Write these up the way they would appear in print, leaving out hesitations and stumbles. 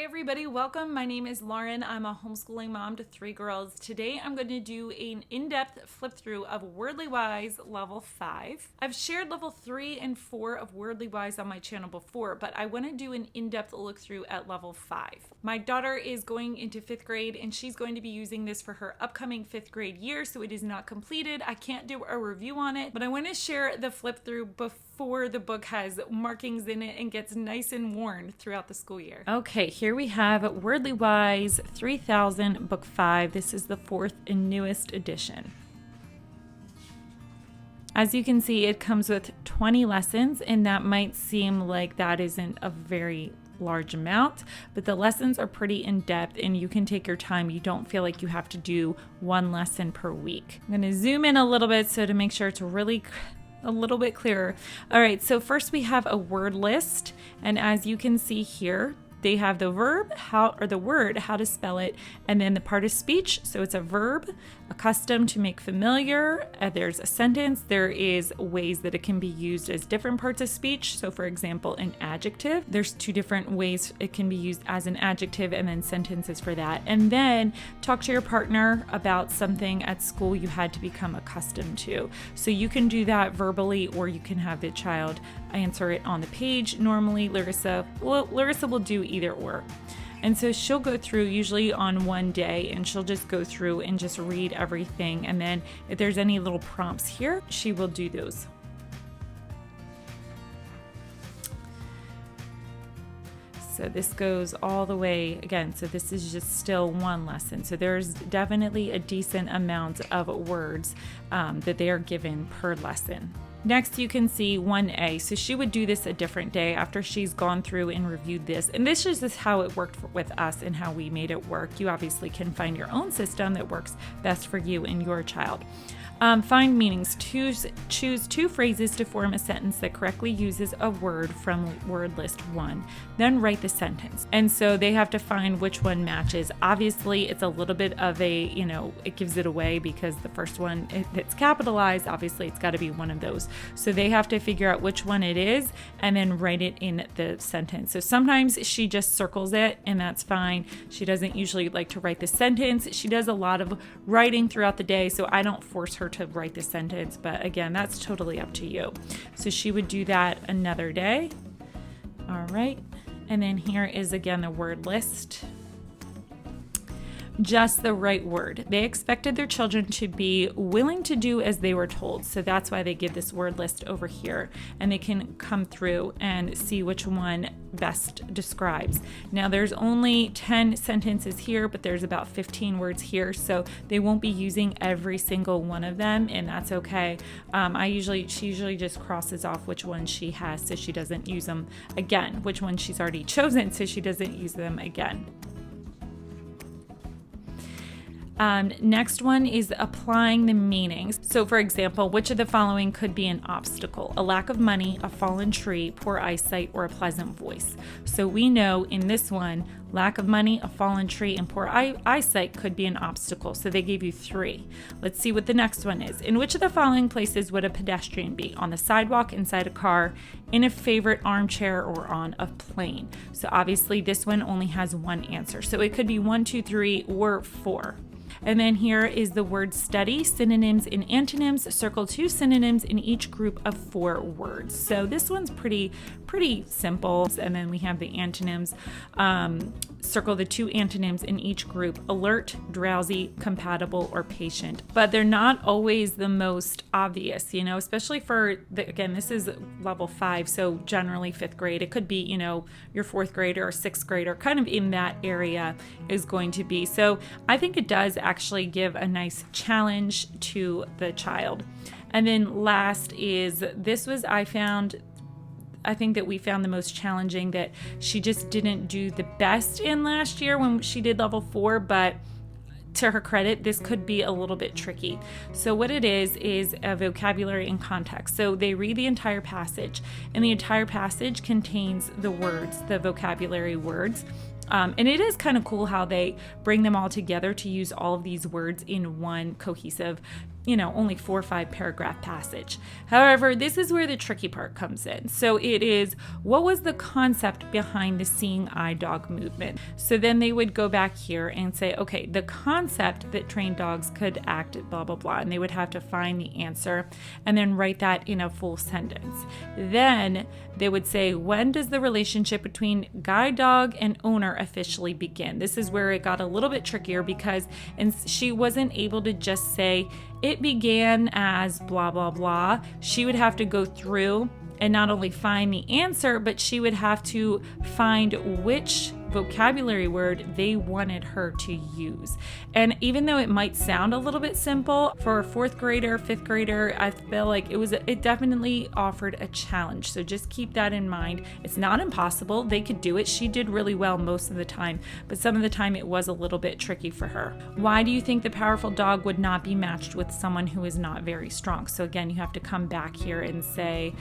Hi everybody, welcome. My name is Lauren. I'm a homeschooling mom to 3 girls. Today I'm going to do an in-depth flip through of Wordly Wise level 5. I've shared level 3 and 4 of Wordly Wise on my channel before, but I want to do an in-depth look through at level 5. My daughter is going into 5th grade and she's going to be using this for her upcoming 5th grade year, so it is not completed. I can't do a review on it, but I want to share the flip through before the book has markings in it and gets nice and worn throughout the school year. Okay, here we have Wordly Wise 3000 book 5. This is the 4th and newest edition. As you can see, it comes with 20 lessons, and that might seem like that isn't a very large amount, but the lessons are pretty in-depth and you can take your time. You don't feel like you have to do one lesson per week. I'm going to zoom in a little bit so to make sure it's really a little bit clearer. All right, so first we have a word list, and as you can see here, they have the verb, the word, how to spell it, and then the part of speech. So it's a verb, accustomed to make familiar. There's a sentence. There is ways that it can be used as different parts of speech. So for example, an adjective, there's 2 different ways it can be used as an adjective, and then sentences for that. And then talk to your partner about something at school you had to become accustomed to. So you can do that verbally, or you can have the child answer it on the page. Normally Larissa will do either or. And so she'll go through usually on one day, and she'll just go through and just read everything. And then if there's any little prompts here, she will do those. So this goes all the way again. So this is just still one lesson. So there's definitely a decent amount of words that they are given per lesson. Next, you can see 1A. So she would do this a different day after she's gone through and reviewed this. And this is just how it worked with us and how we made it work. You obviously can find your own system that works best for you and your child. Find meanings. Choose 2 phrases to form a sentence that correctly uses a word from word list 1. Then write the sentence. And so they have to find which one matches. Obviously, it's a little bit of a, it gives it away because the first one that's capitalized, obviously it's got to be one of those. So they have to figure out which one it is and then write it in the sentence. So sometimes she just circles it, and that's fine. She doesn't usually like to write the sentence. She does a lot of writing throughout the day, so I don't force her to write the sentence, but again, that's totally up to you. So she would do that another day. All right, and then here is again the word list. Just the right word. They expected their children to be willing to do as they were told. So that's why they give this word list over here, and they can come through and see which one best describes. Now there's only 10 sentences here, but there's about 15 words here, so they won't be using every single one of them, and that's okay. She usually just crosses off which one she has so she doesn't use them again, which one she's already chosen so she doesn't use them again. Next one is applying the meanings. So for example, which of the following could be an obstacle? A lack of money, a fallen tree, poor eyesight, or a pleasant voice. So we know in this one, lack of money, a fallen tree, and poor eyesight could be an obstacle. So they gave you 3. Let's see what the next one is. In which of the following places would a pedestrian be? On the sidewalk, inside a car, in a favorite armchair, or on a plane? So obviously this one only has one answer. So it could be 1, 2, 3, or 4. And then here is the word study, synonyms and antonyms. Circle 2 synonyms in each group of 4 words. So this one's pretty simple. And then we have the antonyms. Circle the 2 antonyms in each group: alert, drowsy, compatible, or patient. But they're not always the most obvious, especially for again, this is level 5. So generally 5th grade. It could be, your 4th grader or 6th grader, kind of in that area is going to be. So I think it does actually give a nice challenge to the child. And then last is, this was, I think that we found the most challenging, that she just didn't do the best in last year when she did level 4, but to her credit, this could be a little bit tricky. So what it is a vocabulary and context. So they read the entire passage, and the entire passage contains the words, the vocabulary words. And it is kind of cool how they bring them all together to use all of these words in one cohesive only 4 or 5 paragraph passage. However, this is where the tricky part comes in. So it is, what was the concept behind the seeing eye dog movement? So then they would go back here and say, okay, the concept that trained dogs could act blah, blah, blah. And they would have to find the answer and then write that in a full sentence. Then they would say, when does the relationship between guide dog and owner officially begin? This is where it got a little bit trickier because she wasn't able to just say, it began as blah, blah, blah. She would have to go through and not only find the answer, but she would have to find which vocabulary word they wanted her to use. And even though it might sound a little bit simple for a 4th grader, 5th grader, I feel like it definitely offered a challenge. So just keep that in mind. It's not impossible. They could do it. She did really well most of the time, but some of the time it was a little bit tricky for her. Why do you think the powerful dog would not be matched with someone who is not very strong? So again, you have to come back here and say,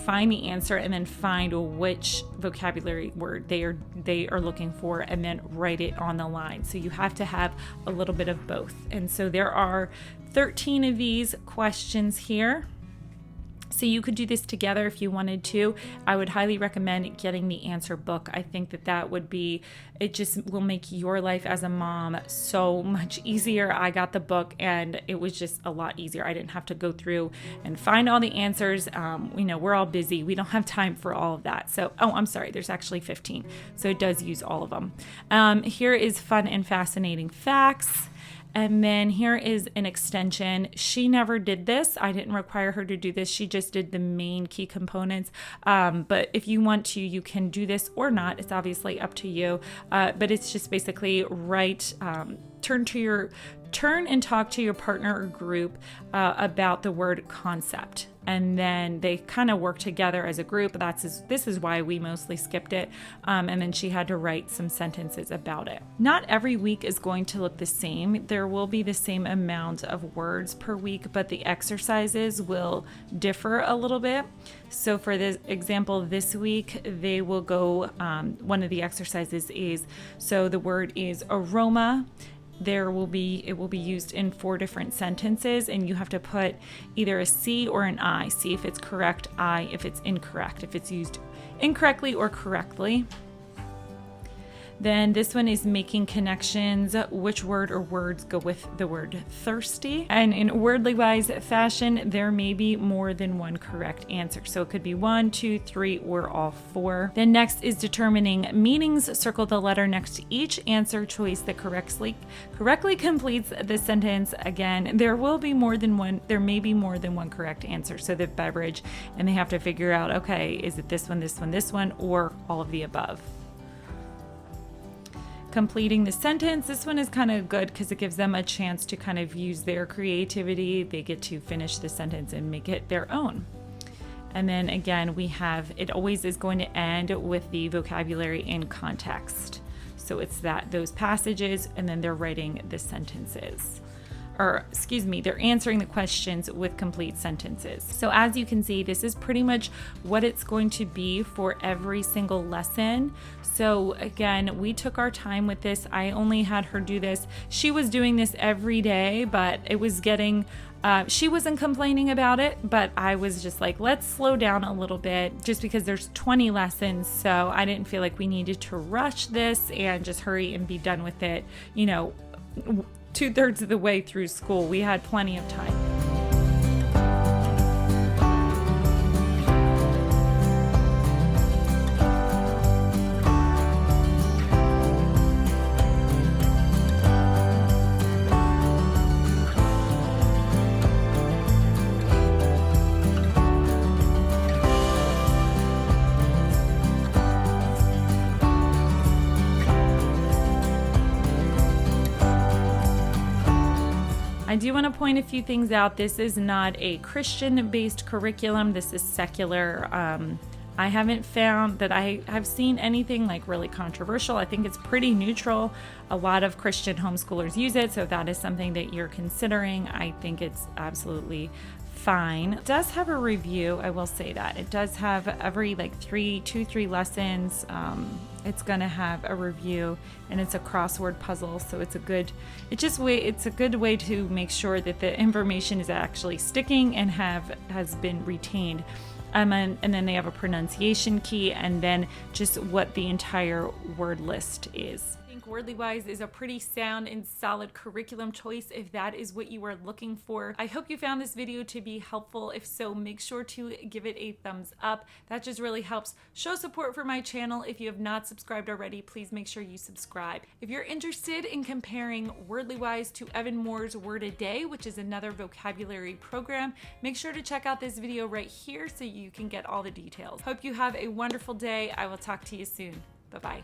find the answer and then find which vocabulary word they are looking for and then write it on the line. So you have to have a little bit of both. And so there are 13 of these questions here. So you could do this together if you wanted to. I would highly recommend getting the answer book. I think that would be, it just will make your life as a mom so much easier. I got the book and it was just a lot easier. I didn't have to go through and find all the answers. We're all busy. We don't have time for all of that. So, I'm sorry, there's actually 15. So it does use all of them. Here is fun and fascinating facts. And then here is an extension. She never did this. I didn't require her to do this. She just did the main key components. But if you want to, you can do this or not. It's obviously up to you. But it's just basically turn and talk to your partner or group about the word concept. And then they kind of work together as a group. This is why we mostly skipped it. And then she had to write some sentences about it. Not every week is going to look the same. There will be the same amount of words per week, but the exercises will differ a little bit. So for this example, this week, they will go, one of the exercises is, so the word is aroma. It will be used in 4 different sentences, and you have to put either a C or an I. See if it's correct, I if it's incorrect, if it's used incorrectly or correctly. Then this one is making connections. Which word or words go with the word thirsty? And in wordly wise fashion, there may be more than one correct answer. So it could be 1, 2, 3, or all 4. Then next is determining meanings. Circle the letter next to each answer choice that correctly completes the sentence. Again, there may be more than one correct answer. So the beverage, and they have to figure out, okay, is it this one, or all of the above? Completing the sentence. This one is kind of good because it gives them a chance to kind of use their creativity. They get to finish the sentence and make it their own. And then again, it always is going to end with the vocabulary in context. So it's those passages, and then they're writing the sentences. They're answering the questions with complete sentences. So as you can see, this is pretty much what it's going to be for every single lesson. So again, we took our time with this. I only had her do this. She was doing this every day, but it was getting, she wasn't complaining about it, but I was just like, let's slow down a little bit just because there's 20 lessons. So I didn't feel like we needed to rush this and just hurry and be done with it, 2/3 of the way through school. We had plenty of time. I do want to point a few things out. This is not a Christian-based curriculum. This is secular. I haven't found that I have seen anything like really controversial. I think it's pretty neutral. A lot of Christian homeschoolers use it, so if that is something that you're considering, I think it's absolutely fine. It does have a review, I will say that. It does have every like 3 lessons. It's gonna have a review, and it's a crossword puzzle, so it's a good way to make sure that the information is actually sticking and has been retained. And then they have a pronunciation key, and then just what the entire word list is. I think Wordly Wise is a pretty sound and solid curriculum choice if that is what you are looking for. I hope you found this video to be helpful. If so, make sure to give it a thumbs up. That just really helps show support for my channel. If you have not subscribed already, please make sure you subscribe. If you're interested in comparing Wordly Wise to Evan Moore's Word a Day, which is another vocabulary program, make sure to check out this video right here so you can get all the details. Hope you have a wonderful day. I will talk to you soon. Bye-bye.